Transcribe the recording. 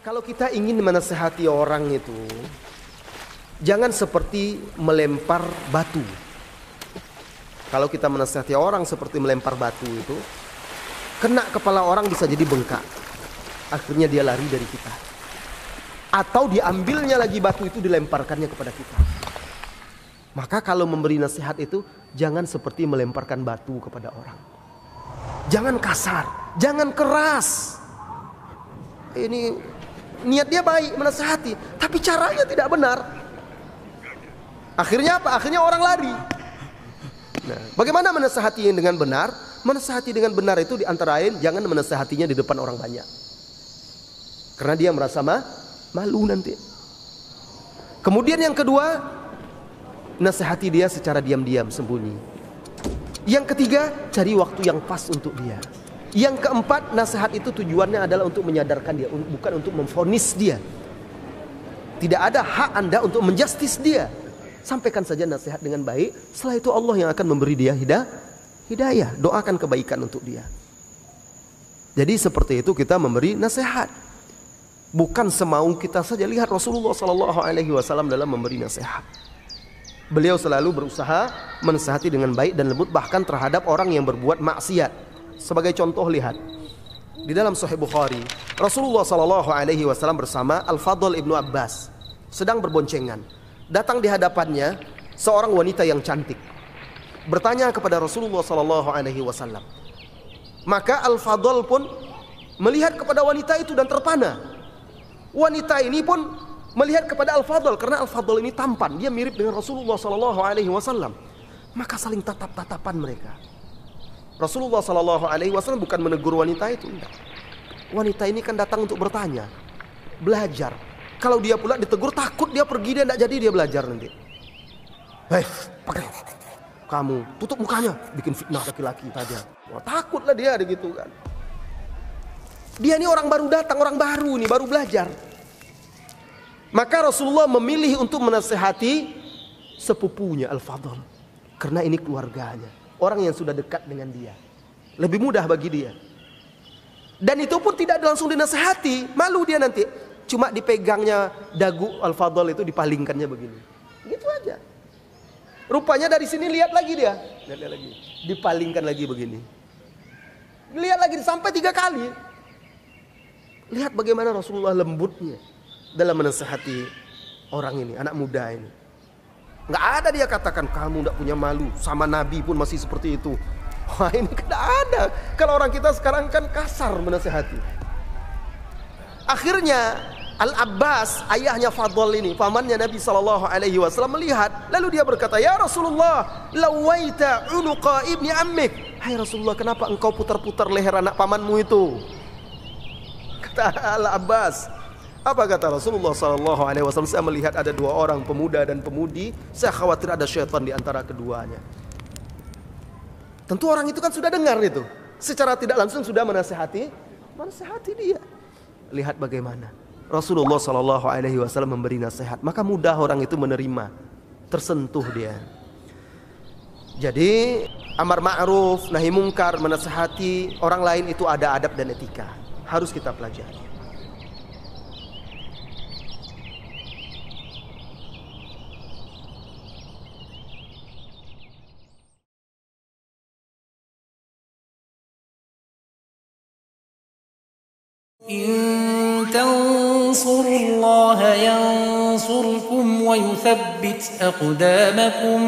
Kalau kita ingin menasehati orang itu, jangan seperti melempar batu. Kalau kita menasehati orang seperti melempar batu itu, kena kepala orang bisa jadi bengkak. Akhirnya dia lari dari kita. Atau diambilnya lagi batu itu dilemparkannya kepada kita. Maka kalau memberi nasihat itu, jangan seperti melemparkan batu kepada orang. Jangan kasar, jangan keras. Ini niat dia baik menasihati, tapi caranya tidak benar. Akhirnya apa? Akhirnya orang lari. Nah, bagaimana menasihati dengan benar? Menasihati dengan benar itu di antara lain jangan menasihatinya di depan orang banyak. Karena dia merasa malu nanti. Kemudian yang kedua, nasihati dia secara diam-diam, sembunyi. Yang ketiga, cari waktu yang pas untuk dia. Yang keempat, nasihat itu tujuannya adalah untuk menyadarkan dia, bukan untuk memvonis dia. Tidak ada hak Anda untuk menjustis dia. Sampaikan saja nasihat dengan baik. Setelah itu Allah yang akan memberi dia hidayah. Doakan kebaikan untuk dia. Jadi seperti itu kita memberi nasihat. Bukan semau kita saja. Lihat Rasulullah SAW dalam memberi nasihat. Beliau selalu berusaha menasihati dengan baik dan lembut, bahkan terhadap orang yang berbuat maksiat. Sebagai contoh, lihat di dalam Sahih Bukhari, Rasulullah SAW bersama Al-Fadl ibnu Abbas sedang berboncengan. Datang di hadapannya seorang wanita yang cantik, bertanya kepada Rasulullah SAW. Maka Al-Fadl pun melihat kepada wanita itu dan terpana. Wanita ini pun melihat kepada Al-Fadl karena Al-Fadl ini tampan, dia mirip dengan Rasulullah SAW. Maka saling tatap-tatapan mereka. Rasulullah SAW bukan menegur wanita itu, enggak. Wanita ini kan datang untuk bertanya, belajar. Kalau dia pula ditegur, takut dia pergi, dia tidak jadi dia belajar nanti. Hei, pakai kamu tutup mukanya, bikin fitnah laki-laki saja. Wah, takutlah dia gitu kan. Dia ini orang baru datang, orang baru nih, baru belajar. Maka Rasulullah memilih untuk menasihati sepupunya Al-Fadl, karena ini keluarganya, orang yang sudah dekat dengan dia, lebih mudah bagi dia. Dan itu pun tidak langsung dinasihati, malu dia nanti. Cuma dipegangnya dagu Al-Fadl itu, dipalingkannya begini, gitu aja. Rupanya dari sini lihat lagi dia, lihat lagi, dipalingkan lagi begini, lihat lagi sampai 3 kali. Lihat bagaimana Rasulullah lembutnya dalam menasihati orang ini, anak muda ini. Nggak ada dia katakan kamu nggak punya malu, sama Nabi pun masih seperti itu. Wah, ini tidak ada. Kalau orang kita sekarang kan kasar menasihati. Akhirnya Al-Abbas, ayahnya Fadl ini, pamannya Nabi SAW melihat, lalu dia berkata, ya Rasulullah, lawaita unuqa ibni ammik. Hai Rasulullah, kenapa engkau putar-putar leher anak pamanmu itu? Kata Al-Abbas. Apa kata Rasulullah SAW? Saya melihat ada 2 orang, pemuda dan pemudi. Saya khawatir ada syaitan di antara keduanya. Tentu orang itu kan sudah dengar itu, secara tidak langsung sudah menasihati dia. Lihat bagaimana Rasulullah SAW memberi nasihat, maka mudah orang itu menerima, tersentuh dia. Jadi amar ma'ruf, nahi mungkar, menasihati orang lain itu ada adab dan etika, harus kita pelajari. إن تنصروا الله ينصركم ويثبت أقدامكم